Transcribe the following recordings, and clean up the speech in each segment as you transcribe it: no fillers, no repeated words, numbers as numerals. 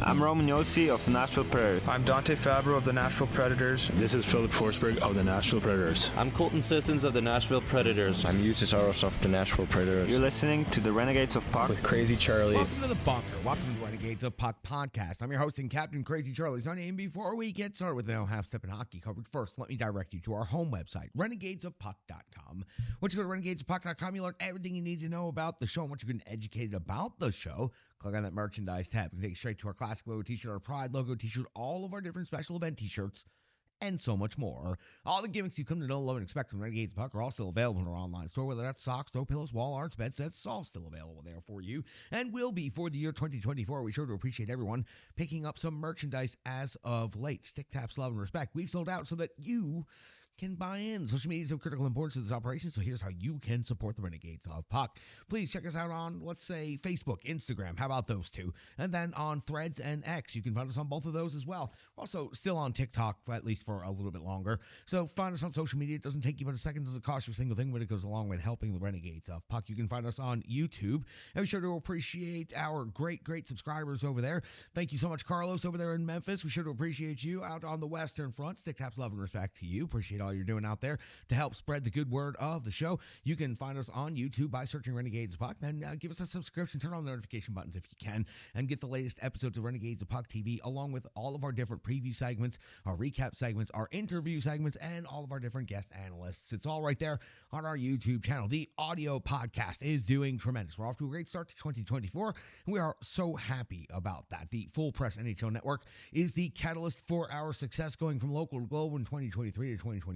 I'm Roman Yossi of the Nashville Predators. I'm Dante Fabro of the Nashville Predators. This is Philip Forsberg of the Nashville Predators. I'm Colton Sissons of the Nashville Predators. I'm Eustace Aros of the Nashville Predators. You're listening to the Renegades of Puck with Crazy Charlie. Welcome to the bunker. Welcome to the Renegades of Puck podcast. I'm your host and captain, Crazy Charlie Saunier. And before we get started with the half-step and hockey coverage, first, let me direct you to our home website, renegadesofpuck.com. Once you go to renegadesofpuck.com, you learn everything you need to know about the show. And once you're getting educated about the show, click on that merchandise tab. You can take you straight to our classic logo t-shirt, our Pride logo t-shirt, all of our different special event t-shirts, and so much more. All the gimmicks you come to know, love, and expect from Renegades of Puck are all still available in our online store, whether that's socks, throw pillows, wall arts, bed sets, it's all still available there for you, and will be for the year 2024. We sure to appreciate everyone picking up some merchandise as of late. Stick taps, love, and respect. We've sold out so that you can buy in. Social media is of critical importance to this operation, so here's how you can support the Renegades of Puck. Please check us out on, let's say, Facebook, Instagram. How about those two? And then on Threads and X. You can find us on both of those as well. We're also still on TikTok, at least for a little bit longer. So find us on social media. It doesn't take you but a second. It doesn't cost you a single thing, but it goes a long way in helping the Renegades of Puck. You can find us on YouTube. And be sure to appreciate our great subscribers over there. Thank you so much, Carlos, over there in Memphis. We sure to appreciate you out on the Western Front. Stick taps, love, and respect to you. Appreciate all you're doing out there to help spread the good word of the show. You can find us on YouTube by searching Renegades of Puck. Then give us a subscription, turn on the notification buttons if you can, and get the latest episodes of Renegades of Puck TV, along with all of our different preview segments, our recap segments, our interview segments, and all of our different guest analysts. It's all right there on our YouTube channel. The audio podcast is doing tremendous. We're off to a great start to 2024, and we are so happy about that. The Full Press NHL Network is the catalyst for our success going from local to global in 2023 to 2024.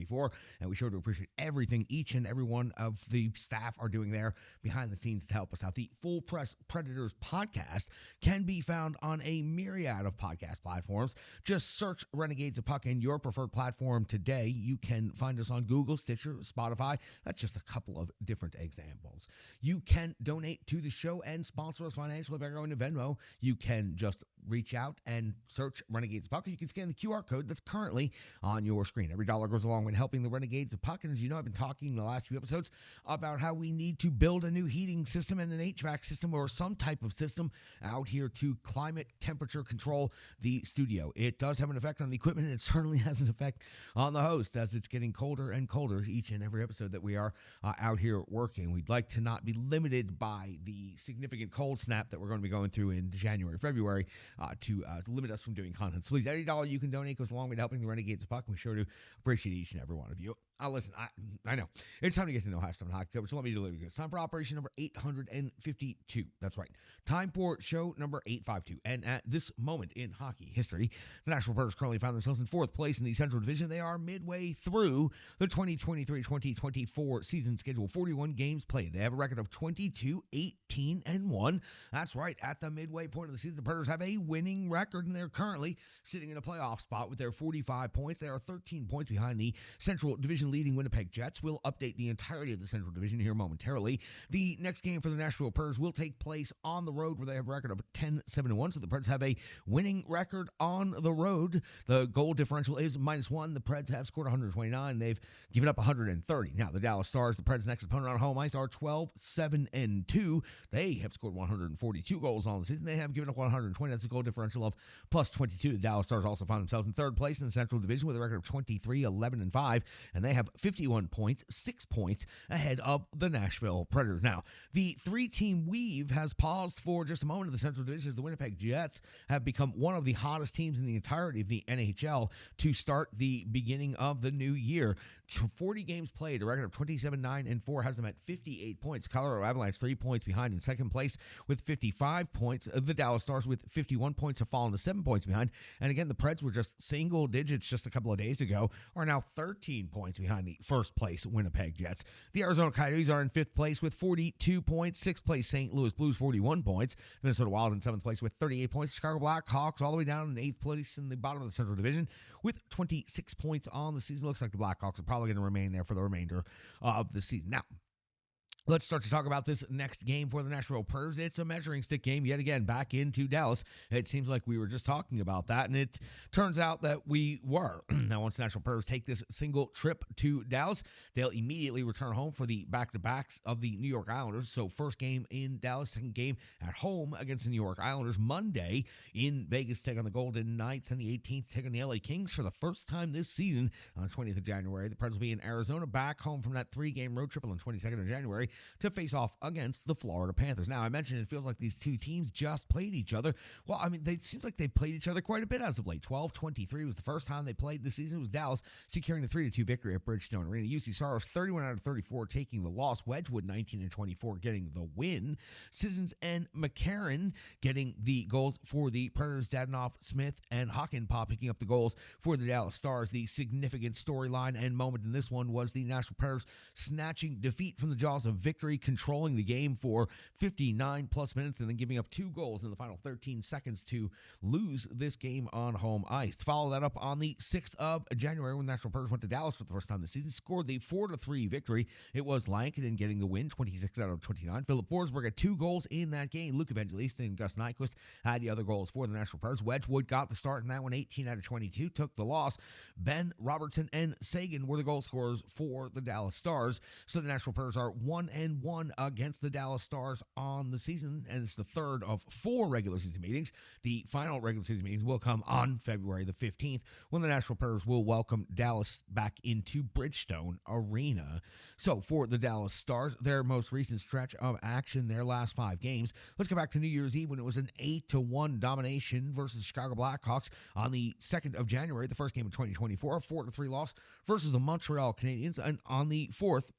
And we sure to appreciate everything each and every one of the staff are doing there behind the scenes to help us out. The Full Press Predators podcast can be found on a myriad of podcast platforms. Just search Renegades of Puck in your preferred platform today. You can find us on Google, Stitcher, Spotify. That's just a couple of different examples. You can donate to the show and sponsor us financially by going to Venmo. You can just reach out and search Renegades of Puck. You can scan the QR code that's currently on your screen. Every dollar goes a long way in helping the Renegades of Puck. And as you know, I've been talking in the last few episodes about how we need to build a new heating system and an HVAC system or some type of system out here to climate temperature control the studio. It does have an effect on the equipment, and it certainly has an effect on the host as it's getting colder and colder each and every episode that we are out here working. We'd like to not be limited by the significant cold snap that we're going to be going through in January, February to limit us from doing content. So please, any dollar you can donate goes a long way to helping the Renegades of Puck. We sure to appreciate each and every one of you. Listen, I know. It's time to get to know half-step hockey coverage. So let me do it. It's time for operation number 852. That's right. Time for show number 852. And at this moment in hockey history, the Nashville Predators currently find themselves in fourth place in the Central Division. They are midway through the 2023-2024 season schedule. 41 games played. They have a record of 22-18-1. That's right. At the midway point of the season, the Predators have a winning record, and they're currently sitting in a playoff spot with their 45 points. They are 13 points behind the Central Division leading Winnipeg Jets. We'll update the entirety of the Central Division here momentarily. The next game for the Nashville Predators will take place on the road, where they have a record of 10-7-1. So the Preds have a winning record on the road. The goal differential is -1. The Preds have scored 129. They've given up 130. Now, the Dallas Stars, the Preds' next opponent on home ice, are 12-7-2. They have scored 142 goals on the season. They have given up 120. That's a goal differential of +22. The Dallas Stars also find themselves in third place in the Central Division with a record of 23-11-5. And they have 51 points, 6 points ahead of the Nashville Predators. Now, the three-team weave has paused for just a moment in the Central Division as the Winnipeg Jets have become one of the hottest teams in the entirety of the NHL to start the beginning of the new year. 40 games played, a record of 27-9-4 has them at 58 points. Colorado Avalanche 3 points behind in second place with 55 points. The Dallas Stars with 51 points have fallen to 7 points behind. And again, the Preds were just single digits just a couple of days ago, are now 13 points behind the first place Winnipeg Jets. The Arizona Coyotes are in fifth place with 42 points. Sixth place St. Louis Blues, 41 points. Minnesota Wild in seventh place with 38 points. Chicago Blackhawks all the way down in eighth place in the bottom of the Central Division with 26 points on the season. Looks like the Blackhawks are probably going to remain there for the remainder of the season. Now, Let's start to talk about this next game for the Nashville Predators. It's a measuring stick game yet again back into Dallas. It seems like we were just talking about that, and it turns out that we were. Now, once the Nashville Predators take this single trip to Dallas, they'll immediately return home for the back-to-backs of the New York Islanders. So first game in Dallas, second game at home against the New York Islanders. Monday in Vegas, take on the Golden Knights, and the 18th take on the LA Kings for the first time this season on the 20th of January. The Preds will be in Arizona, back home from that three-game road trip on the 22nd of January to face off against the Florida Panthers. Now, I mentioned it feels like these two teams just played each other. Well, I mean, it seems like they've played each other quite a bit as of late. 12-23 was the first time they played this season. It was Dallas securing the 3-2 victory at Bridgestone Arena. UC Saros 31 out of 34 taking the loss. Wedgwood 19-24 getting the win. Sissons and McCarron getting the goals for the Predators. Dadonov, Smith, and Hakanpää picking up the goals for the Dallas Stars. The significant storyline and moment in this one was the Nashville Predators snatching defeat from the jaws of victory, controlling the game for 59 plus minutes, and then giving up 2 goals in the final 13 seconds to lose this game on home ice. To follow that up on the 6th of January, when the Nashville Predators went to Dallas for the first time this season, scored the 4-3 victory. It was Lankinen getting the win, 26 out of 29. Philip Forsberg had 2 goals in that game. Luke Evangelista and Gus Nyquist had the other goals for the Nashville Predators. Wedgwood got the start in that one, 18 out of 22, took the loss. Ben Robertson and Sagan were the goal scorers for the Dallas Stars. So the Nashville Predators are 1-1 against the Dallas Stars on the season, and it's the third of 4 regular season meetings. The final regular season meetings will come on February the 15th, when the Nashville Predators will welcome Dallas back into Bridgestone Arena. So for the Dallas Stars, their most recent stretch of action, their last 5 games. Let's go back to New Year's Eve, when it was an 8-1 domination versus the Chicago Blackhawks on the 2nd of January, the first game of 2024, a 4-3 loss versus the Montreal Canadiens, and on the 4th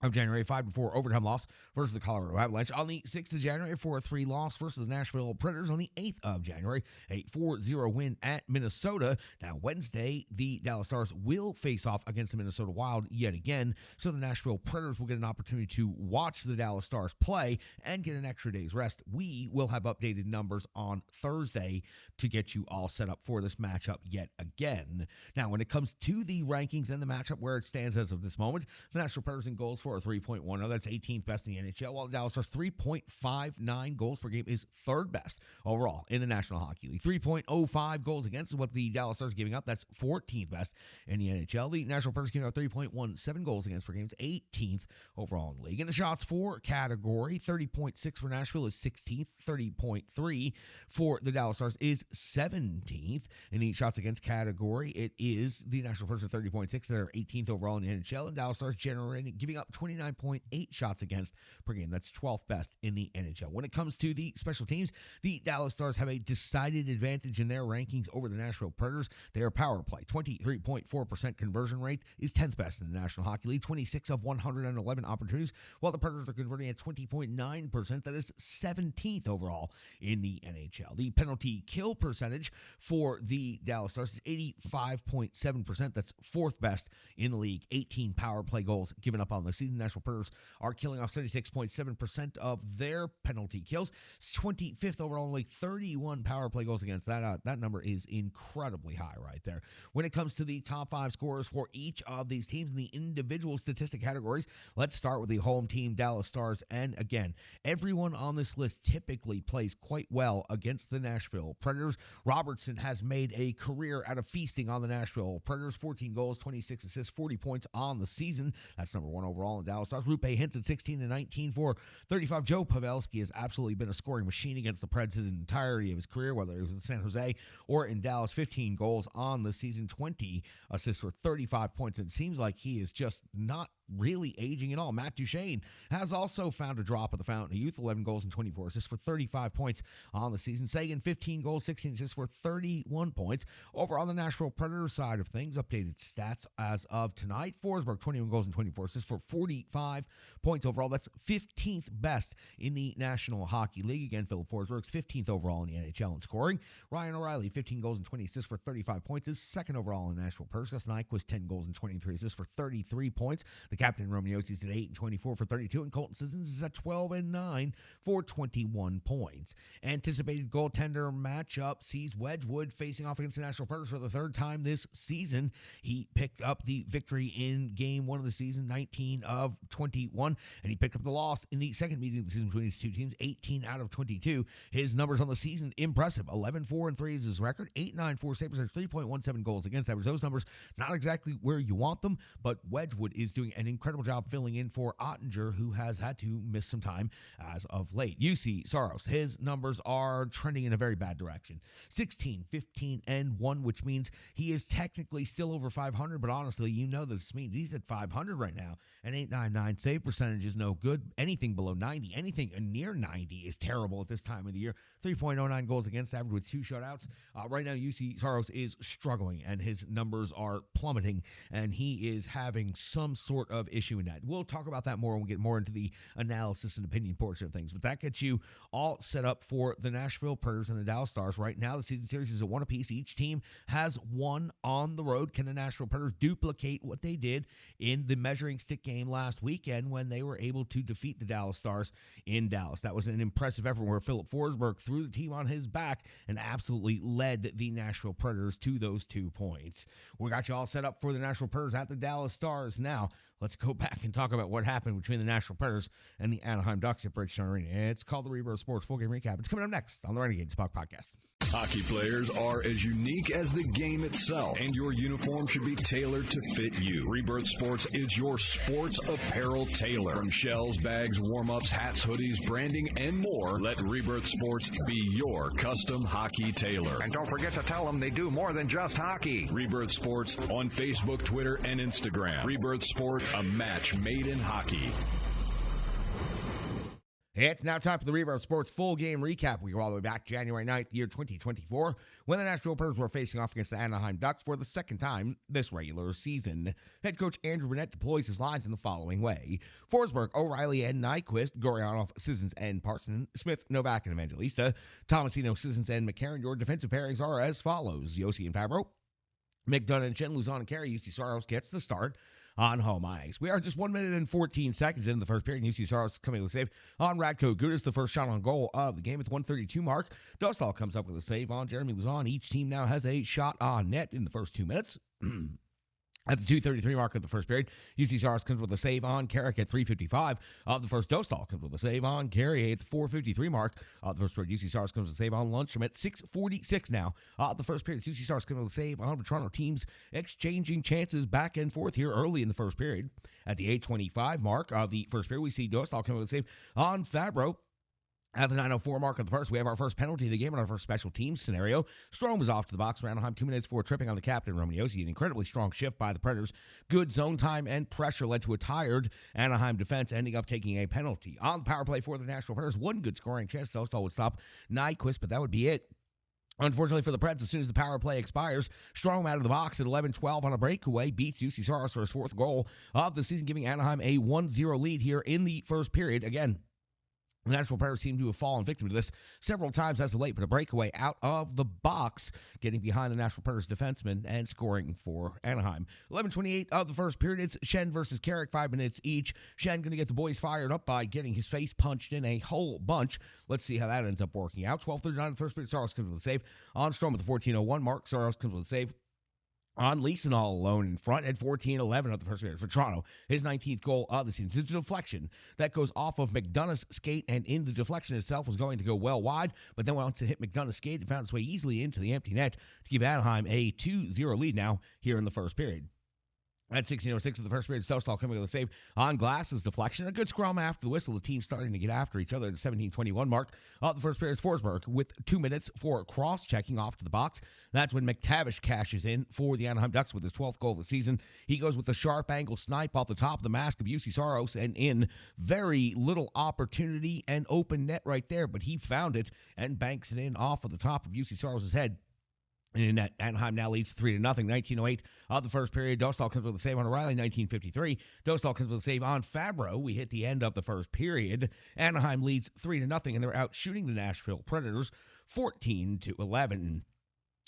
of January, 5-4 overtime loss versus the Colorado Avalanche. On the 6th of January, 4-3 loss versus the Nashville Predators. On the 8th of January, a 4-0 win at Minnesota. Now, Wednesday, the Dallas Stars will face off against the Minnesota Wild yet again, so the Nashville Predators will get an opportunity to watch the Dallas Stars play and get an extra day's rest. We will have updated numbers on Thursday to get you all set up for this matchup yet again. Now, when it comes to the rankings and the matchup where it stands as of this moment, the Nashville Predators in goals for a 3.10. That's 18th best in the NHL, while the Dallas Stars 3.59 goals per game is 3rd best overall in the National Hockey League. 3.05 goals against is what the Dallas Stars are giving up. That's 14th best in the NHL. The Nashville Predators giving up 3.17 goals against per game is 18th overall in the league. In the shots for category, 30.6 for Nashville is 16th. 30.3 for the Dallas Stars is 17th. In the shots against category, it is the Nashville Predators at 30.6. They're 18th overall in the NHL, and Dallas Stars giving up 29.8 shots against per game. That's 12th best in the NHL. When it comes to the special teams, the Dallas Stars have a decided advantage in their rankings over the Nashville Predators. Their power play, 23.4% conversion rate, is 10th best in the National Hockey League, 26 of 111 opportunities, while the Predators are converting at 20.9%. That is 17th overall in the NHL. The penalty kill percentage for the Dallas Stars is 85.7%. That's 4th best in the league. 18 power play goals given up on the season. Nashville Predators are killing off 76.7% of their penalty kills. It's 25th overall, only 31 power play goals against. That number is incredibly high right there. When it comes to the top 5 scorers for each of these teams in the individual statistic categories, let's start with the home team, Dallas Stars. And again, everyone on this list typically plays quite well against the Nashville Predators. Robertson has made a career out of feasting on the Nashville Predators. 14 goals, 26 assists, 40 points on the season. That's number 1 overall in Dallas Stars. Roope Hintz at 16 and 19 for 35. Joe Pavelski has absolutely been a scoring machine against the Preds his entirety of his career, whether it was in San Jose or in Dallas. 15 goals on the season, 20 assists for 35 points. And it seems like he is just not really aging at all. Matt Duchene has also found a drop at the fountain of youth, 11 goals and 24 assists for 35 points on the season. Sagan, 15 goals, 16 assists for 31 points. Over on the Nashville Predators side of things, updated stats as of tonight. Forsberg, 21 goals and 24 assists for 45 points overall. That's 15th best in the National Hockey League. Again, Philip Forsberg's 15th overall in the NHL in scoring. Ryan O'Reilly, 15 goals and 20 assists for 35 points, is 2nd overall in the Nashville Predators. Gus Nyquist, 10 goals and 23 assists for 33 points. The The captain, Romaniosi, is at 8-24 for 32, and Colton Sissons is at 12-9 for 21 points. Anticipated goaltender matchup sees Wedgwood facing off against the Nashville Predators for the third time this season. He picked up the victory in Game 1 of the season, 19 of 21, and he picked up the loss in the second meeting of the season between these two teams, 18 out of 22. His numbers on the season, impressive. 11-4-3 is his record, 8.94 save percentage, 3.17 goals against average. Those numbers not exactly where you want them, but Wedgwood is doing an incredible job filling in for Ottinger, who has had to miss some time as of late. UC Saros, his numbers are trending in a very bad direction. 16, 15, and 1, which means he is technically still over 500, but honestly, you know this means he's at 500 right now. An 8.99 save percentage is no good. Anything below 90, anything near 90 is terrible at this time of the year. 3.09 goals against average with 2 shutouts. Right now, UC Saros is struggling, and his numbers are plummeting, and he is having some sort of issue in that. We'll talk about that more when we get more into the analysis and opinion portion of things, but that gets you all set up for the Nashville Predators and the Dallas Stars. Right now, the season series is a 1 apiece. Each team has 1 on the road. Can the Nashville Predators duplicate what they did in the measuring stick game last weekend when they were able to defeat the Dallas Stars in Dallas? That was an impressive effort where Philip Forsberg threw the team on his back and absolutely led the Nashville Predators to those 2 points. We got you all set up for the Nashville Predators at the Dallas Stars. Now, let's go back and talk about what happened between the Nashville Predators and the Anaheim Ducks at Bridgestone Arena. It's called the Rebirth Sports Full Game Recap. It's coming up next on the Renegades of Puck podcast. Hockey players are as unique as the game itself, and your uniform should be tailored to fit you. Rebirth Sports is your sports apparel tailor. From shells, bags, warm-ups, hats, hoodies, branding, and more, let Rebirth Sports be your custom hockey tailor. And don't forget to tell them they do more than just hockey. Rebirth Sports on Facebook, Twitter, and Instagram. Rebirth Sport, a match made in hockey. It's now time for the Rebirth Sports Full Game Recap. We go all the way back January 9th, year 2024, when the Nashville Predators were facing off against the Anaheim Ducks for the second time this regular season. Head coach Andrew Burnett deploys his lines in the following way: Forsberg, O'Reilly, and Nyquist, Goryanov, Sissons, and Parson, Smith, Novak, and Evangelista, Tomasino, Sissons, and McCarron. Your defensive pairings are as follows: Yossi and Fabro, McDonough and Chen, Luzon and Carey. UC Saros gets the start on home ice. We are just 1 minute and 14 seconds in the first period. UC Saros coming with a save on Radko Gudas, the first shot on goal of the game at the 132 mark. Dostal comes up with a save on Jeremy Luzon. Each team now has a shot on net in the first 2 minutes. At the 2:33 mark of the first period, UC Saros comes with a save on Carrick at 3:55 of the first. Dostal comes with a save on Carey at the 4:53 mark of the first period. UC Saros comes with a save on Lundstrom at 6:46 now. The first period, UC Saros comes with a save on the Toronto. Teams exchanging chances back and forth here early in the first period. At the 8:25 mark of the first period, we see Dostal coming with a save on Fabro. At the 9:04 mark of the first, we have our first penalty of the game in our first special teams scenario. Strome is off to the box for Anaheim 2 minutes for tripping on the captain, Romaniosi. An incredibly strong shift by the Predators. Good zone time and pressure led to a tired Anaheim defense, ending up taking a penalty. On the power play for the Nashville Predators, one good scoring chance. Dostal would stop Nyquist, but that would be it. Unfortunately for the Preds, as soon as the power play expires, Strome out of the box at 11-12 on a breakaway beats UC Saros for his 4th goal of the season, giving Anaheim a 1-0 lead here in the first period. Again, the Nashville Predators seem to have fallen victim to this several times as of late, but a breakaway out of the box, getting behind the Nashville Predators defenseman and scoring for Anaheim. 11:28 of the first period, it's Schenn versus Carrick, 5 minutes each. Schenn going to get the boys fired up by getting his face punched in a whole bunch. Let's see how that ends up working out. 12:39 of the first period, Saros comes with a save on Strome at the 14:01 mark. Saros comes with a save on Leeson all alone in front at 14-11 of the first period for Toronto. His 19th goal of the season. It's a deflection that goes off of McDonough's skate, and in the deflection itself was going to go well wide, but then once it hit McDonough's skate, it found its way easily into the empty net to give Anaheim a 2-0 lead now here in the first period. At 16:06 of the first period, Dostal coming with a save on Glass's deflection. A good scrum after the whistle. The team starting to get after each other at the 17:21 mark of the first period. Forsberg with 2 minutes for cross-checking off to the box. That's when McTavish cashes in for the Anaheim Ducks with his 12th goal of the season. He goes with a sharp angle snipe off the top of the mask of UC Saros and in. Very little opportunity and open net right there, but he found it and banks it in off of the top of UC Saros' head. And net, Anaheim now leads 3-0. 19:08 of the first period. Dostal comes with a save on O'Reilly. 19:53. Dostal comes with a save on Fabro. We hit the end of the first period. Anaheim leads 3-0, and they're out shooting the Nashville Predators 14-11.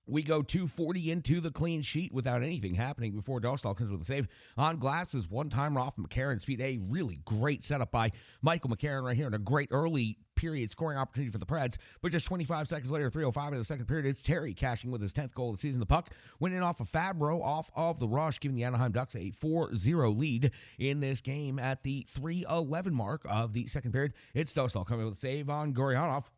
We go 2:40 into the clean sheet without anything happening before Dostal comes with a save. On glasses, one-timer off McCarron's feet. A really great setup by Michael McCarron right here, and a great early period scoring opportunity for the Preds. But just 25 seconds later, 3:05 in the second period, it's Terry cashing with his 10th goal of the season. The puck went in off of Fabro, off of the rush, giving the Anaheim Ducks a 4-0 lead in this game at the 3:11 mark of the second period. It's Dostal coming with a save on Goryanov.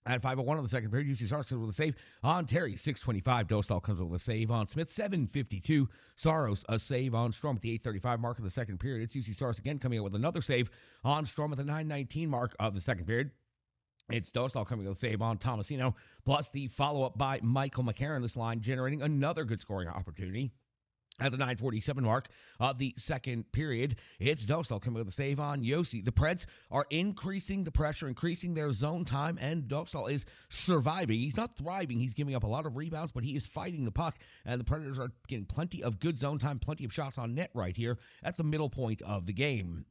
At 5:01 of the second period, UC Saros with a save on Terry. 6:25, Dostal comes with a save on Smith. 7:52, Saros a save on Strom at the 8:35 mark of the second period. It's UC Saros again coming out with another save on Strom at the 9:19 mark of the second period. It's Dostal coming with a save on Tomasino, plus the follow-up by Michael McCarron. This line generating another good scoring opportunity. At the 9:47 mark of the second period, it's Dostal coming with a save on Yossi. The Preds are increasing the pressure, increasing their zone time, and Dostal is surviving. He's not thriving. He's giving up a lot of rebounds, but he is fighting the puck, and the Predators are getting plenty of good zone time, plenty of shots on net right here at the middle point of the game.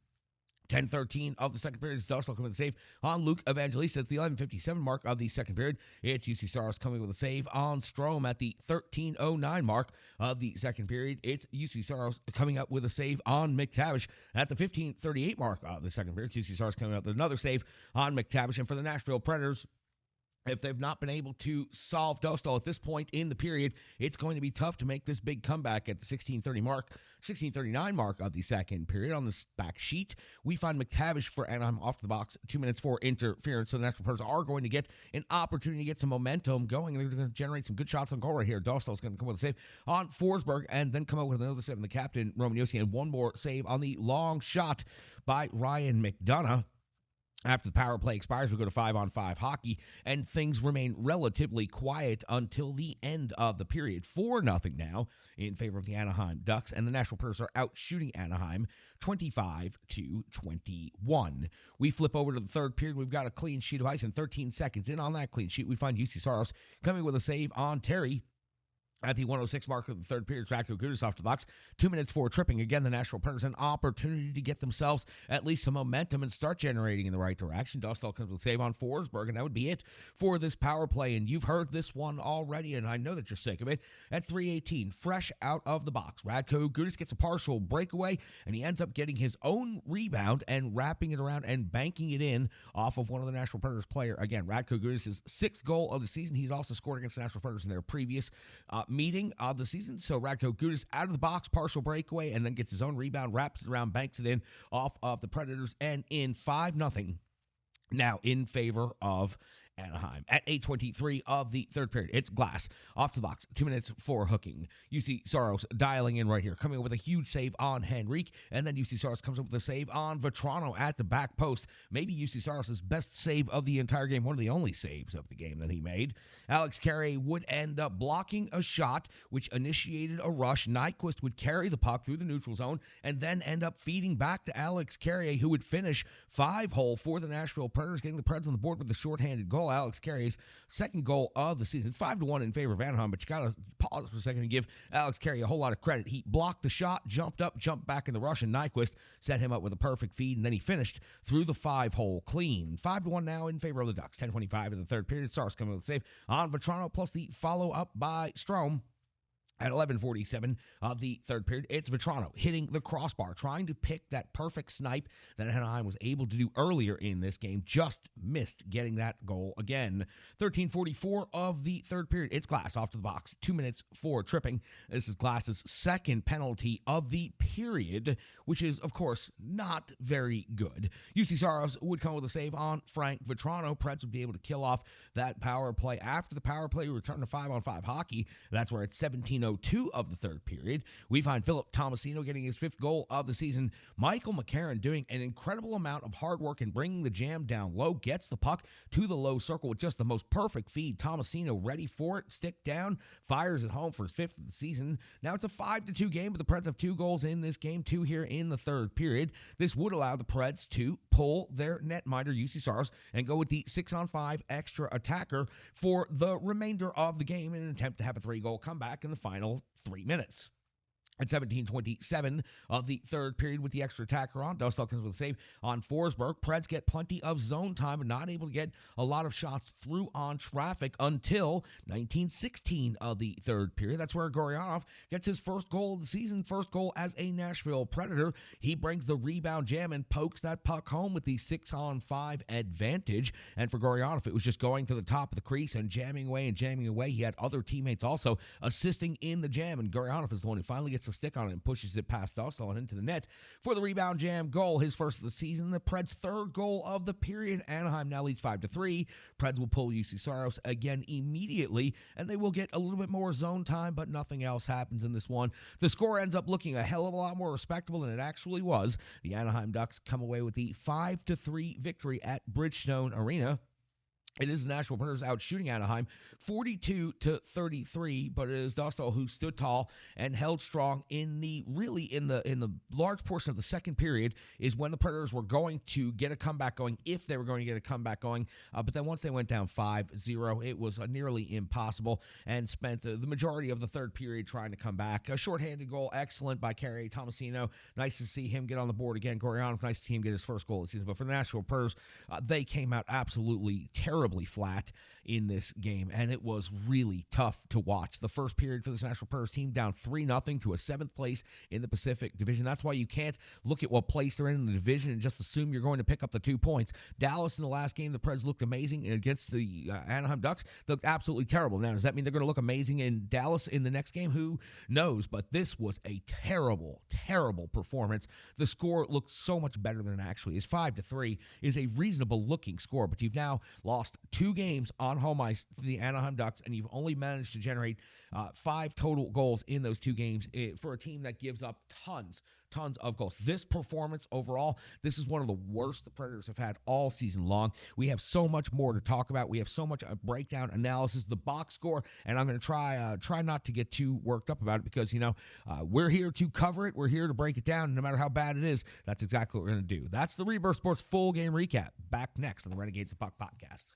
10:13 of the second period, it's Dostal coming with a save on Luke Evangelista at the 11:57 mark of the second period. It's UC Saros coming with a save on Strom at the 13:09 mark of the second period. It's UC Saros coming up with a save on McTavish at the 15:38 mark of the second period. It's UC Saros coming up with another save on McTavish. And for the Nashville Predators, if they've not been able to solve Dostal at this point in the period, it's going to be tough to make this big comeback at the 16:39 mark of the second period. On the back sheet, we find McTavish for Anaheim off the box, 2 minutes for interference. So the Nashville Predators are going to get an opportunity to get some momentum going. They're going to generate some good shots on goal right here. Dostal's going to come with a save on Forsberg and then come out with another save on the captain, Roman Josi, and one more save on the long shot by Ryan McDonough. After the power play expires, we go to 5-on-5 hockey, and things remain relatively quiet until the end of the period. 4-0 now in favor of the Anaheim Ducks, and the Nashville Predators are out shooting Anaheim 25-21. We flip over to the third period. We've got a clean sheet of ice, and 13 seconds in on that clean sheet, we find UC Saros coming with a save on Terry. At the 1:06 mark of the third period, Radko Gudas off the box. 2 minutes for tripping. Again, the Nashville Predators an opportunity to get themselves at least some momentum and start generating in the right direction. Dostal comes with a save on Forsberg, and that would be it for this power play. And you've heard this one already, and I know that you're sick of it. At 3:18, fresh out of the box, Radko Gudas gets a partial breakaway, and he ends up getting his own rebound and wrapping it around and banking it in off of one of the Nashville Predators player. Again, Radko Gudas' 6th goal of the season. He's also scored against the Nashville Predators in their previous meeting of the season. So Radko Gudas out of the box, partial breakaway, and then gets his own rebound, wraps it around, banks it in off of the Predators, and in 5-0 now in favor of Anaheim. At 8:23 of the third period, it's Glass off the box. 2 minutes for hooking. UC Saros dialing in right here, coming up with a huge save on Henrique, and then UC Saros comes up with a save on Vetrano at the back post. Maybe UC Saros' best save of the entire game, one of the only saves of the game that he made. Alex Carrier would end up blocking a shot, which initiated a rush. Nyquist would carry the puck through the neutral zone and then end up feeding back to Alex Carrier, who would finish 5-hole for the Nashville Predators, getting the Preds on the board with the shorthanded goal. Alex Carrier's second goal of the season. 5-1 in favor of Anaheim, but you got to pause for a second and give Alex Carrier a whole lot of credit. He blocked the shot, jumped up, jumped back in the rush, and Nyquist set him up with a perfect feed, and then he finished through the 5-hole clean. 5-1 now in favor of the Ducks. 10:25 in the third period. Saros coming with a save on Vetrano, plus the follow-up by Strom. At 11:47 of the third period, it's Vetrano hitting the crossbar, trying to pick that perfect snipe that Anaheim was able to do earlier in this game. Just missed getting that goal again. 13:44 of the third period, it's Glass off to the box. 2 minutes for tripping. This is Glass's second penalty of the period, which is, of course, not very good. UC Saros would come with a save on Frank Vetrano. Preds would be able to kill off that power play. After the power play, we return to 5-on-5 hockey. That's where it's 17:02 of the third period. We find Philip Tomasino getting his 5th goal of the season. Michael McCarron doing an incredible amount of hard work and bringing the jam down low, gets the puck to the low circle with just the most perfect feed. Tomasino ready for it, stick down, fires it home for his 5th of the season. Now it's a 5-2 game, but the Preds have 2 goals in this game, 2 here in the third period. This would allow the Preds to pull their netminder, UC Saros, and go with the 6-on-5 extra attacker for the remainder of the game in an attempt to have a 3-goal comeback in the final 3 minutes. At 17:27 of the third period with the extra attacker on, Dostal comes with a save on Forsberg. Preds get plenty of zone time, but not able to get a lot of shots through on traffic until 19:16 of the third period. That's where Goryanov gets his first goal of the season, first goal as a Nashville Predator. He brings the rebound jam and pokes that puck home with the 6-on-5 advantage. And for Goryanov, it was just going to the top of the crease and jamming away and jamming away. He had other teammates also assisting in the jam, and Goryanov is the one who finally gets a stick on it and pushes it past Dostal and into the net for the rebound jam goal, his first of the season, the Preds' third goal of the period. Anaheim now leads 5-3. Preds will pull UC Saros again immediately, and they will get a little bit more zone time, but nothing else happens in this one. The score ends up looking a hell of a lot more respectable than it actually was. The Anaheim Ducks come away with the 5-3 victory at Bridgestone Arena. It is the Nashville Predators out shooting Anaheim 42-33, but it is Dostal who stood tall and held strong in the large portion of the second period is when the Predators were going to get a comeback going, if they were going to get a comeback going. But then once they went down 5-0, it was nearly impossible and spent the majority of the third period trying to come back. A shorthanded goal, excellent by Carey Tomasino. Nice to see him get on the board again. Goryanov, nice to see him get his first goal of the season. But for the Nashville Predators, they came out absolutely terribly flat in this game, and it was really tough to watch. The first period for this Nashville Predators team down 3-0 to a 7th place in the Pacific Division. That's why you can't look at what place they're in the division and just assume you're going to pick up the 2 points. Dallas in the last game, the Preds looked amazing, and against the Anaheim Ducks, they looked absolutely terrible. Now, does that mean they're going to look amazing in Dallas in the next game? Who knows? But this was a terrible, terrible performance. The score looked so much better than it actually is. 5-3 is a reasonable looking score, but you've now lost 2 games on home ice to the Anaheim Ducks, and you've only managed to generate 5 total goals in those 2 games for a team that gives up tons of goals. This performance overall, this is one of the worst the Predators have had all season long. We have so much more to talk about. We have so much breakdown analysis, the box score, and I'm going to try not to get too worked up about it because, we're here to cover it. We're here to break it down. No matter how bad it is, that's exactly what we're going to do. That's the Rebirth Sports full game recap. Back next on the Renegades of Puck podcast.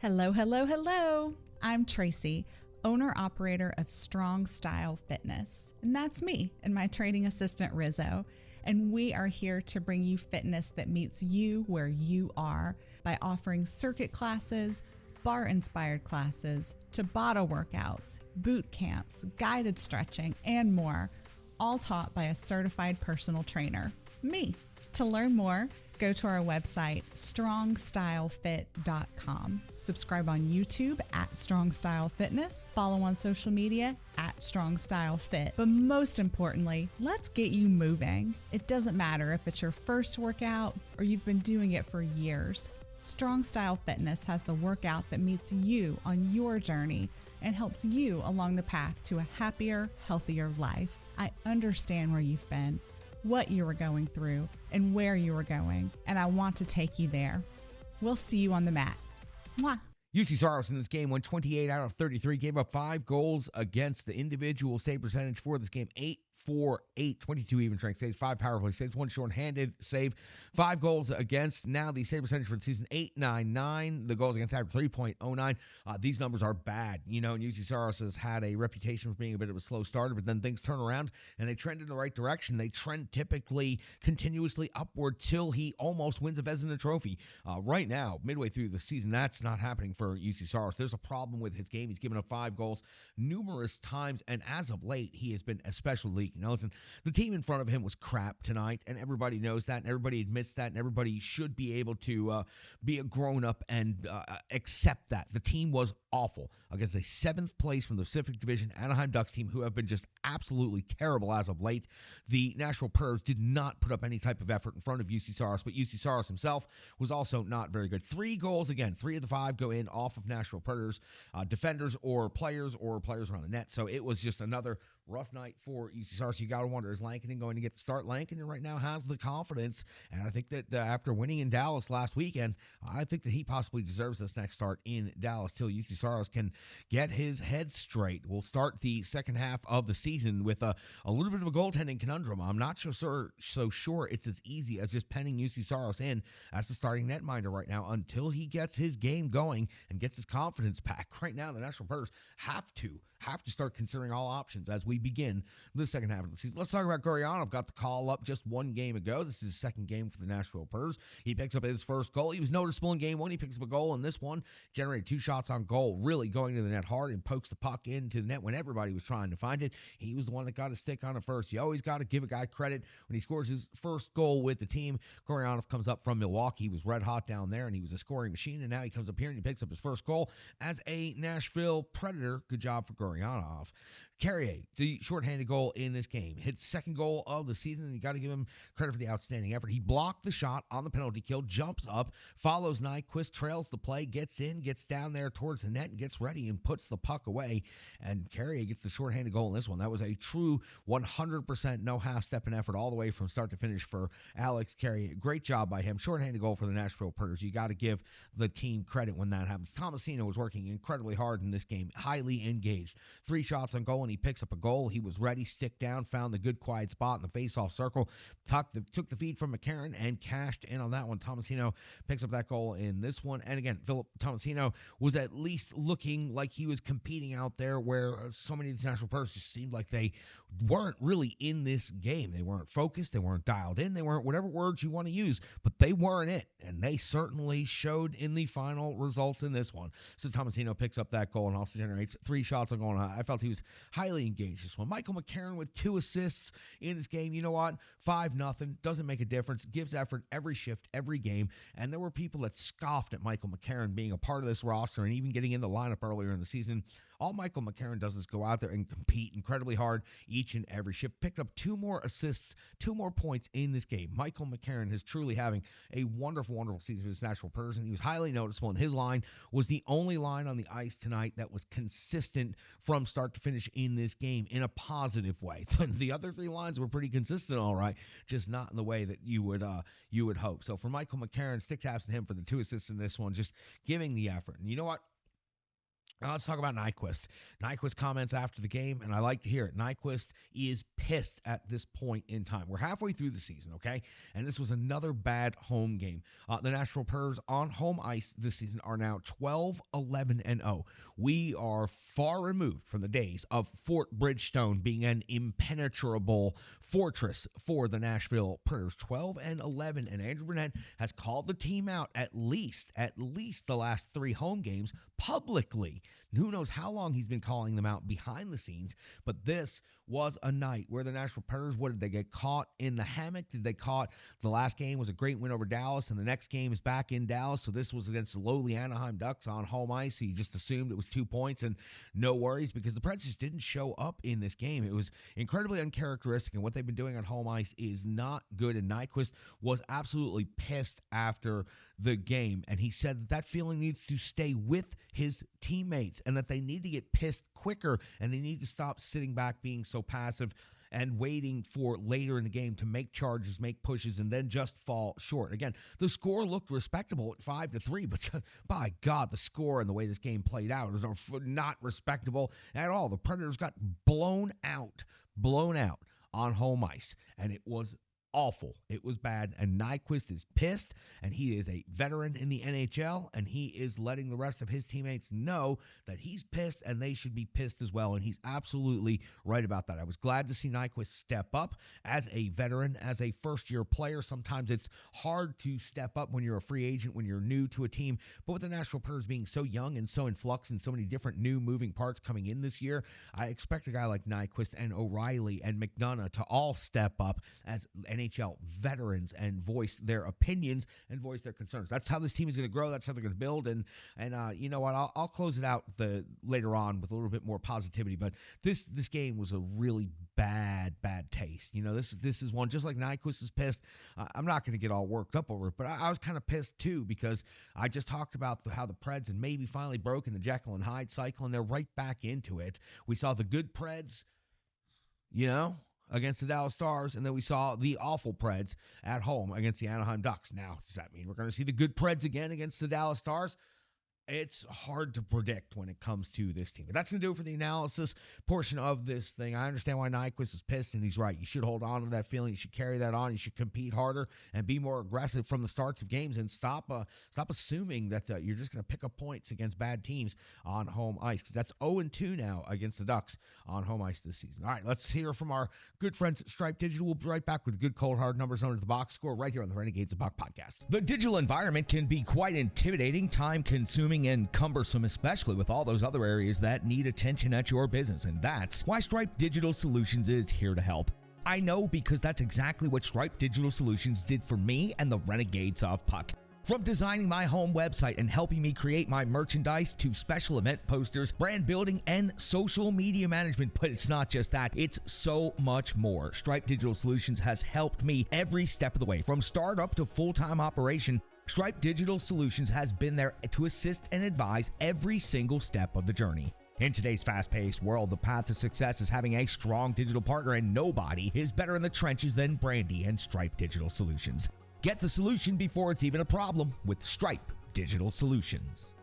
Hello, hello, hello. I'm Tracy, owner-operator of Strong Style Fitness. And that's me and my training assistant, Rizzo. And we are here to bring you fitness that meets you where you are by offering circuit classes, bar-inspired classes, Tabata workouts, boot camps, guided stretching, and more, all taught by a certified personal trainer, me. To learn more, go to our website, strongstylefit.com. Subscribe on YouTube at Strong Style Fitness. Follow on social media at Strong Style Fit. But most importantly, let's get you moving. It doesn't matter if it's your first workout or you've been doing it for years. Strong Style Fitness has the workout that meets you on your journey and helps you along the path to a happier, healthier life. I understand where you've been, what you were going through, and where you were going, and I want to take you there. We'll see you on the mat. Mwah. UC Saros in this game went 28 out of 33, gave up 5 goals against. The individual save percentage for this game, 8-4-8, 22 even strength saves, 5 power play saves, 1 short-handed save, 5 goals against. Now the save percentage for the season, 8.99. The goals against average 3.09. These numbers are bad. And UC Saros has had a reputation for being a bit of a slow starter, but then things turn around and they trend in the right direction. They trend typically continuously upward till he almost wins a Vezina trophy. Right now, midway through the season, that's not happening for UC Saros. There's a problem with his game. He's given up 5 goals numerous times, and as of late, he has been especially leaking. Now, listen, the team in front of him was crap tonight, and everybody knows that, and everybody admits that, and everybody should be able to be a grown-up and accept that. The team was awful against a 7th place from the Pacific Division Anaheim Ducks team who have been just absolutely terrible as of late. The Nashville Predators did not put up any type of effort in front of UC Saros, but UC Saros himself was also not very good. 3 goals again. 3 of the 5 go in off of Nashville Predators, defenders or players around the net. So it was just another rough night for UC Saros. You got to wonder, is Lankinen going to get the start? Lankinen right now has the confidence, and I think that after winning in Dallas last weekend, I think that he possibly deserves this next start in Dallas till UC Saros can get his head straight. We'll start the second half of the season with a little bit of a goaltending conundrum. I'm not so sure it's as easy as just penning UC Saros in as the starting netminder right now until he gets his game going and gets his confidence back. Right now, the Nashville Predators have to have to start considering all options as we begin the second half of the season. Let's talk about Gurianov. Got the call up just one game ago. This is his second game for the Nashville Predators. He picks up his first goal. He was noticeable in game one. He picks up a goal in this one, generated 2 shots on goal, really going to the net hard and pokes the puck into the net when everybody was trying to find it. He was the one that got a stick on it first. You always got to give a guy credit when he scores his first goal with the team. Gurianov comes up from Milwaukee. He was red hot down there, and he was a scoring machine, and now he comes up here and he picks up his first goal as a Nashville Predator. Good job for Gurianov. Carrier, the shorthanded goal in this game. Hits second goal of the season, and you got to give him credit for the outstanding effort. He blocked the shot on the penalty kill, jumps up, follows Nyquist, trails the play, gets in, gets down there towards the net, and gets ready and puts the puck away. And Carrier gets the shorthanded goal in this one. That was a true 100% no half-stepping effort all the way from start to finish for Alex Carrier. Great job by him. Shorthanded goal for the Nashville Predators. You got to give the team credit when that happens. Tomasino was working incredibly hard in this game, highly engaged. 3 shots on goal, and he picks up a goal. He was ready, stick down, found the good quiet spot in the face-off circle, took the feed from McCarron and cashed in on that one. Tomasino picks up that goal in this one. And again, Philip Tomasino was at least looking like he was competing out there where so many of these Nashville Predators just seemed like they weren't really in this game. They weren't focused. They weren't dialed in. They weren't whatever words you want to use, but they weren't it. And they certainly showed in the final results in this one. So Tomasino picks up that goal and also generates 3 shots on goal. And I felt he was highly engaged this one. Michael McCarron with 2 assists in this game. You know what? 5-0. Doesn't make a difference. Gives effort every shift, every game. And there were people that scoffed at Michael McCarron being a part of this roster and even getting in the lineup earlier in the season. All Michael McCarron does is go out there and compete incredibly hard each and every shift. Picked up 2 more assists, 2 more points in this game. Michael McCarron is truly having a wonderful, wonderful season for this Nashville person. He was highly noticeable, and his line was the only line on the ice tonight that was consistent from start to finish in this game in a positive way. The other 3 lines were pretty consistent, all right, just not in the way that you would hope. So for Michael McCarron, stick taps to him for the 2 assists in this one, just giving the effort. And you know what? Now let's talk about Nyquist. Nyquist comments after the game, and I like to hear it. Nyquist is pissed at this point in time. We're halfway through the season, okay? And this was another bad home game. The Nashville Predators on home ice this season are now 12-11-0. We are far removed from the days of Fort Bridgestone being an impenetrable fortress for the Nashville Predators. 12-11, and Andrew Burnett has called the team out at least the last 3 home games publicly. Who knows how long he's been calling them out behind the scenes, but this was a night where the Nashville Predators, what did they get caught in the hammock? Did they caught the last game was a great win over Dallas, and the next game is back in Dallas, so this was against the lowly Anaheim Ducks on home ice, so you just assumed it was 2 points and no worries because the Preds just didn't show up in this game. It was incredibly uncharacteristic, and what they've been doing on home ice is not good, and Nyquist was absolutely pissed after the game, and he said that feeling needs to stay with his teammates and that they need to get pissed quicker and they need to stop sitting back being so passive and waiting for later in the game to make charges, make pushes, and then just fall short. Again, the score looked respectable at 5-3, but by God, the score and the way this game played out was not respectable at all. The Predators got blown out on home ice, and it was awful. It was bad, and Nyquist is pissed, and he is a veteran in the NHL, and he is letting the rest of his teammates know that he's pissed, and they should be pissed as well, and he's absolutely right about that. I was glad to see Nyquist step up as a veteran, as a first-year player. Sometimes it's hard to step up when you're a free agent, when you're new to a team, but with the Nashville Predators being so young and so in flux and so many different new moving parts coming in this year, I expect a guy like Nyquist and O'Reilly and McDonough to all step up as NHL veterans and voice their opinions and voice their concerns. That's how this team is going to grow. That's how they're going to build. And you know what? I'll close it out later on with a little bit more positivity. But this game was a really bad taste. You know, this is one just like Nyquist is pissed. I'm not going to get all worked up over it, but I was kind of pissed too because I just talked about how the Preds had maybe finally broken the Jekyll and Hyde cycle, and they're right back into it. We saw the good Preds, against the Dallas Stars, and then we saw the awful Preds at home against the Anaheim Ducks. Now, does that mean we're going to see the good Preds again against the Dallas Stars? it's hard to predict when it comes to this team. But that's going to do it for the analysis portion of this thing. I understand why Nyquist is pissed, and he's right. You should hold on to that feeling. You should carry that on. You should compete harder and be more aggressive from the starts of games, and stop assuming that you're just going to pick up points against bad teams on home ice, because that's 0-2 now against the Ducks on home ice this season. All right, let's hear from our good friends at Stripe Digital. We'll be right back with good cold hard numbers under the box score right here on the Renegades of Puck podcast. The digital environment can be quite intimidating, time-consuming, and cumbersome, especially with all those other areas that need attention at your business, and that's why Stripe Digital Solutions is here to help. I know, because that's exactly what Stripe Digital Solutions did for me and the Renegades of Puck. From designing my home website and helping me create my merchandise to special event posters, brand building, and social media management. But it's not just that, it's so much more. Stripe Digital Solutions has helped me every step of the way. From startup to full-time operation, Stripe Digital Solutions has been there to assist and advise every single step of the journey. In today's fast-paced world, the path to success is having a strong digital partner, and nobody is better in the trenches than Brandy and Stripe Digital Solutions. Get the solution before it's even a problem with Stripe Digital Solutions.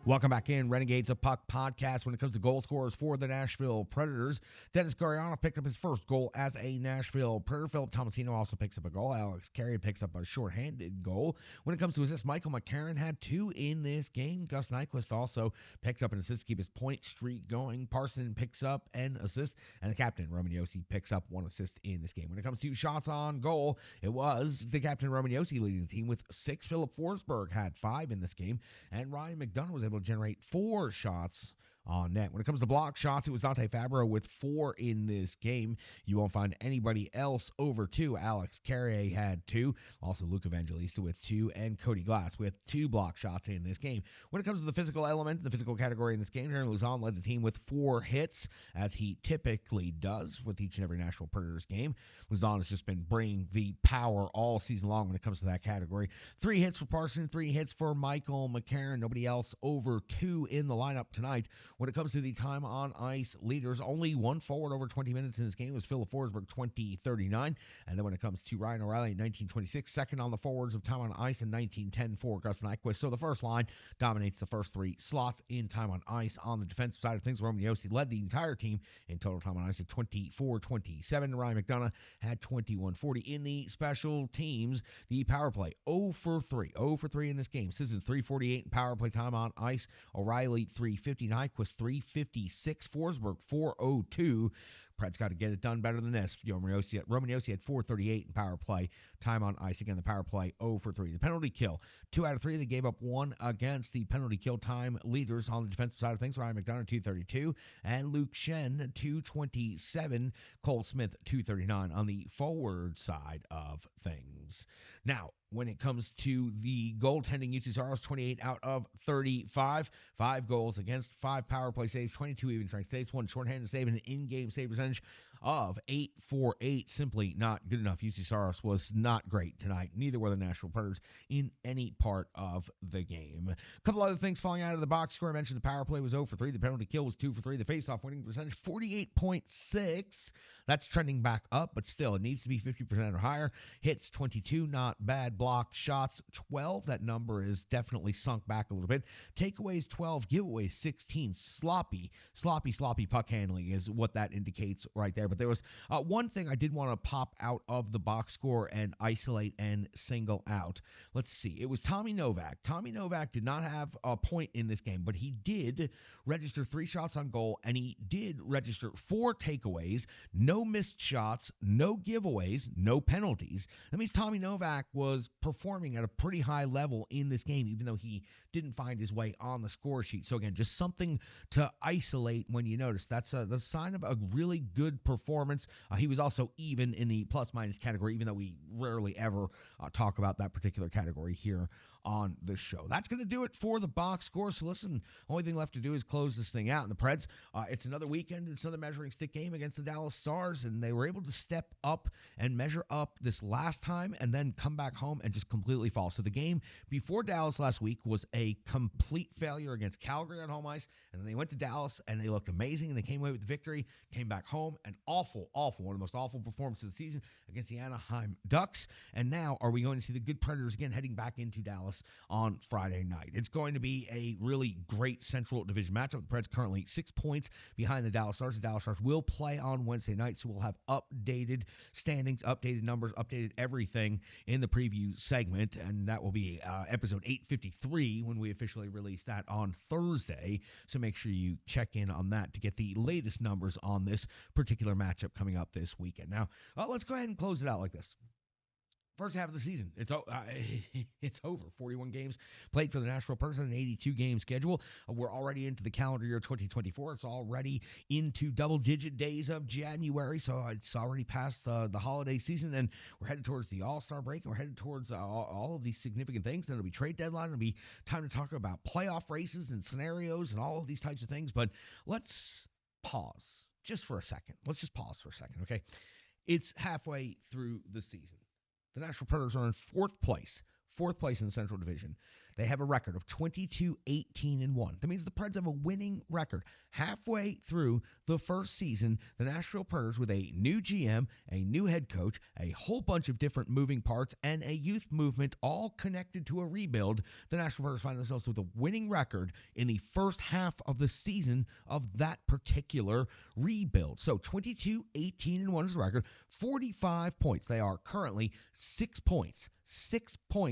Welcome back in, Renegades of Puck podcast. When it comes to goal scorers for the Nashville Predators, Dennis Gurianov picked up his first goal as a Nashville Predator. Philip Tomasino also picks up a goal. Alex Carey picks up a shorthanded goal. When it comes to assists, Michael McCarron had 2 in this game. Gus Nyquist also picked up an assist to keep his point streak going. Parson picks up an assist, and the captain, Roman Josi, picks up 1 assist in this game. When it comes to shots on goal, it was the captain, Roman Josi, leading the team with 6. Philip Forsberg had 5 in this game, and Ryan McDonough was able to generate 4 shots on net. When it comes to block shots, it was Dante Fabro with 4 in this game. You won't find anybody else over 2. Alex Carrier had 2. Also, Luke Evangelista with 2. And Cody Glass with 2 block shots in this game. When it comes to the physical element, the physical category in this game, Aaron Luzon led the team with 4 hits, as he typically does with each and every Nashville Predators game. Luzon has just been bringing the power all season long when it comes to that category. 3 hits for Parson, 3 hits for Michael McCarron. Nobody else over 2 in the lineup tonight. When it comes to the time on ice leaders, only 1 forward over 20 minutes in this game was Philip Forsberg, 20:39. And then when it comes to Ryan O'Reilly, 19:26, second on the forwards of time on ice, and 19:10 for Gus Nyquist. So the first line dominates the first 3 slots in time on ice. On the defensive side of things, Roman Josi led the entire team in total time on ice at 24-27. Ryan McDonough had 21-40. In the special teams, the power play 0 for 3 in this game. Sissons 3:48 in power play time on ice. O'Reilly 3:50, Nyquist 3:56, Forsberg 4:02. Preds got to get it done better than this. Roman Josi had 4:38 in power play time on ice. Again, the power play 0 for 3. The penalty kill, 2 out of 3. They gave up 1 against the penalty kill time leaders on the defensive side of things. Ryan McDonough 2:32 and Luke Shen 2:27. Cole Smith 2:39 on the forward side of things. Now, when it comes to the goaltending, UC 28 out of 35. 5 goals against, 5 power play saves, 22 even strength saves, 1 shorthanded save, and an in-game save percentage of 8.48. Simply not good enough. UC Saros was not great tonight. Neither were the Nashville Predators in any part of the game. A couple other things falling out of the box score. I mentioned the power play was 0 for 3. The penalty kill was 2 for 3. The faceoff winning percentage 48.6. That's trending back up, but still, it needs to be 50% or higher. Hits 22, not bad. Blocked shots 12. That number is definitely sunk back a little bit. Takeaways 12, giveaways 16. Sloppy puck handling is what that indicates right there. But there was one thing I did want to pop out of the box score and isolate and single out. Let's see. It was Tommy Novak. Tommy Novak did not have a point in this game, but he did register 3 shots on goal, and he did register 4 takeaways, no missed shots, no giveaways, no penalties. That means Tommy Novak was performing at a pretty high level in this game, even though he didn't find his way on the score sheet. So again, just something to isolate when you notice. That's the sign of a really good performance. He was also even in the plus-minus category, even though we rarely ever talk about that particular category here on the show. That's going to do it for the box score. So listen, only thing left to do is close this thing out. And the Preds, it's another weekend. It's another measuring stick game against the Dallas Stars, and they were able to step up and measure up this last time and then come back home home and just completely fall. So the game before Dallas last week was a complete failure against Calgary on home ice, and then they went to Dallas and they looked amazing and they came away with the victory, came back home, an awful, one of the most awful performances of the season against the Anaheim Ducks. And now are we going to see the good Predators again heading back into Dallas on Friday night? It's going to be a really great Central Division matchup. The Preds currently 6 points behind the Dallas Stars. The Dallas Stars will play on Wednesday night, so we'll have updated standings, updated numbers, updated everything in the preview segment, and that will be episode 853 when we officially release that on Thursday. So make sure you check in on that to get the latest numbers on this particular matchup coming up this weekend. Now, let's go ahead and close it out like this. First half of the season, it's over. 41 games played for the Nashville Predators, an 82-game schedule. We're already into the calendar year 2024. It's already into double-digit days of January, so it's already past the holiday season, and we're headed towards the All-Star break, and we're headed towards all of these significant things. Then it'll be trade deadline. It'll be time to talk about playoff races and scenarios and all of these types of things, but let's pause just for a second. Let's just pause for a second, okay? It's halfway through the season. The Nashville Predators are in fourth place in the Central Division. They have a record of 22-18-1. That means the Preds have a winning record. Halfway through the first season, the Nashville Predators, with a new GM, a new head coach, a whole bunch of different moving parts, and a youth movement all connected to a rebuild, the Nashville Predators find themselves with a winning record in the first half of the season of that particular rebuild. So 22-18-1 is the record, 45 points. They are currently 6 points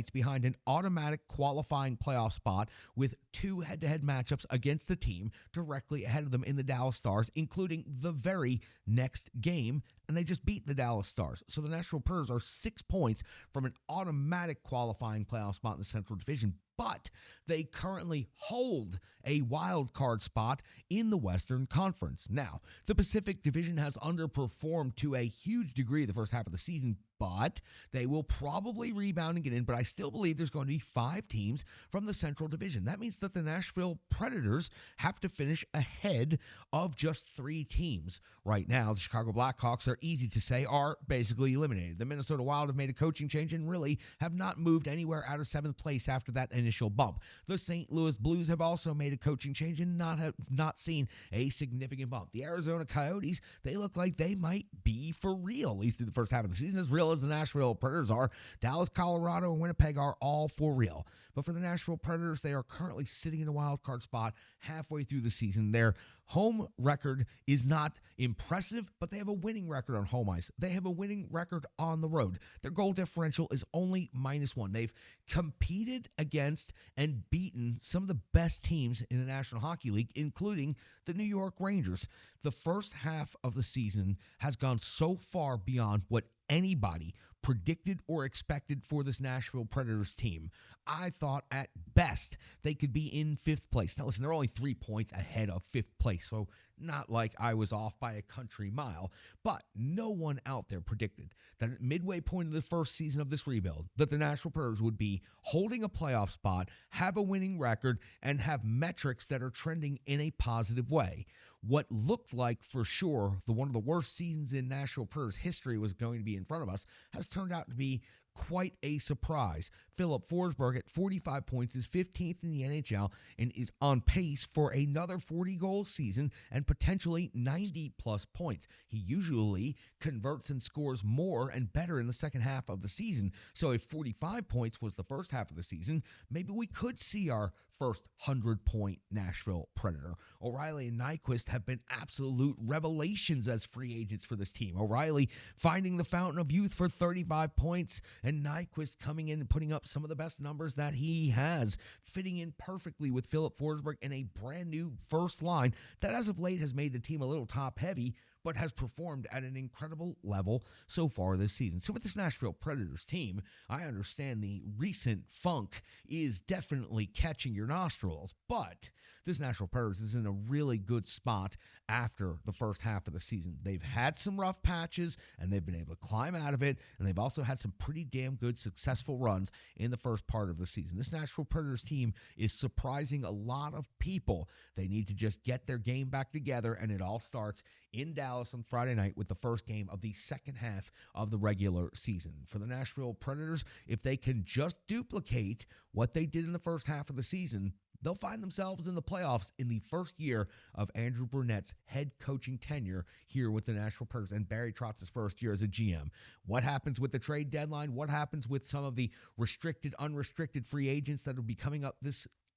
behind an automatic qualifying playoff spot with 2 head-to-head matchups against the team directly ahead of them in the Dallas Stars, including the very next game, and they just beat the Dallas Stars. So the Nashville Predators are 6 points from an automatic qualifying playoff spot in the Central Division, but they currently hold a wild card spot in the Western Conference. Now, the Pacific Division has underperformed to a huge degree the first half of the season, but they will probably rebound and get in. But I still believe there's going to be 5 teams from the Central Division. That means that the Nashville Predators have to finish ahead of just 3 teams. Right now, the Chicago Blackhawks are easy to say are basically eliminated. The Minnesota Wild have made a coaching change and really have not moved anywhere out of 7th place after that initial bump. The St. Louis Blues have also made a coaching change and not seen a significant bump. The Arizona Coyotes, they look like they might be for real, at least through the first half of the season, as real as the Nashville Predators are. Dallas, Colorado, and Winnipeg are all for real. But for the Nashville Predators, they are currently sitting in a wild card spot halfway through the season. Their home record is not impressive, but they have a winning record on home ice. They have a winning record on the road. Their goal differential is only -1. They've competed against and beaten some of the best teams in the National Hockey League, including the New York Rangers. The first half of the season has gone so far beyond what anybody predicted or expected for this Nashville Predators team. I thought at best they could be in 5th place. Now listen, they're only 3 points ahead of 5th place, so not like I was off by a country mile, but no one out there predicted that at midway point of the first season of this rebuild that the Nashville Predators would be holding a playoff spot, have a winning record, and have metrics that are trending in a positive way. What looked like for sure one of the worst seasons in Nashville Predators history was going to be in front of us has turned out to be quite a surprise. Philip Forsberg at 45 points is 15th in the NHL and is on pace for another 40-goal season and potentially 90-plus points. He usually converts and scores more and better in the second half of the season. So if 45 points was the first half of the season, maybe we could see our first 100-point Nashville Predator. O'Reilly and Nyquist have been absolute revelations as free agents for this team. O'Reilly finding the fountain of youth for 35 points, and Nyquist coming in and putting up some of the best numbers that he has, fitting in perfectly with Philip Forsberg and a brand new first line that as of late has made the team a little top-heavy, but has performed at an incredible level so far this season. So with this Nashville Predators team, I understand the recent funk is definitely catching your nostrils, but this Nashville Predators is in a really good spot after the first half of the season. They've had some rough patches, and they've been able to climb out of it, and they've also had some pretty damn good successful runs in the first part of the season. This Nashville Predators team is surprising a lot of people. They need to just get their game back together, and it all starts in Dallas on Friday night with the first game of the second half of the regular season. For the Nashville Predators, if they can just duplicate what they did in the first half of the season, they'll find themselves in the playoffs in the first year of Andrew Burnett's head coaching tenure here with the Nashville Predators and Barry Trotz's first year as a GM. What happens with the trade deadline? What happens with some of the restricted, unrestricted free agents that will be coming up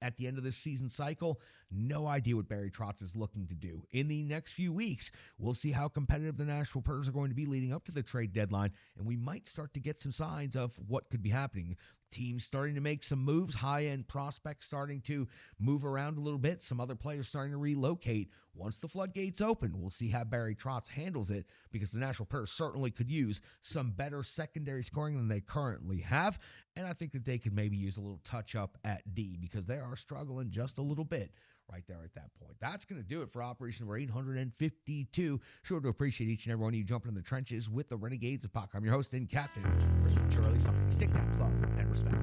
at the end of this season cycle? No idea what Barry Trotz is looking to do. In the next few weeks, we'll see how competitive the Nashville Predators are going to be leading up to the trade deadline, and we might start to get some signs of what could be happening. Teams starting to make some moves, high-end prospects starting to move around a little bit, some other players starting to relocate. Once the floodgates open, we'll see how Barry Trotz handles it, because the Nashville Predators certainly could use some better secondary scoring than they currently have, and I think that they could maybe use a little touch-up at D, because they are struggling just a little bit right there at that point. That's going to do it for Operation Number 852. Sure to appreciate each and every one of you jumping in the trenches with the Renegades of Puck. I'm your host and captain, Captain Charlie Saunier. Stick that love and respect.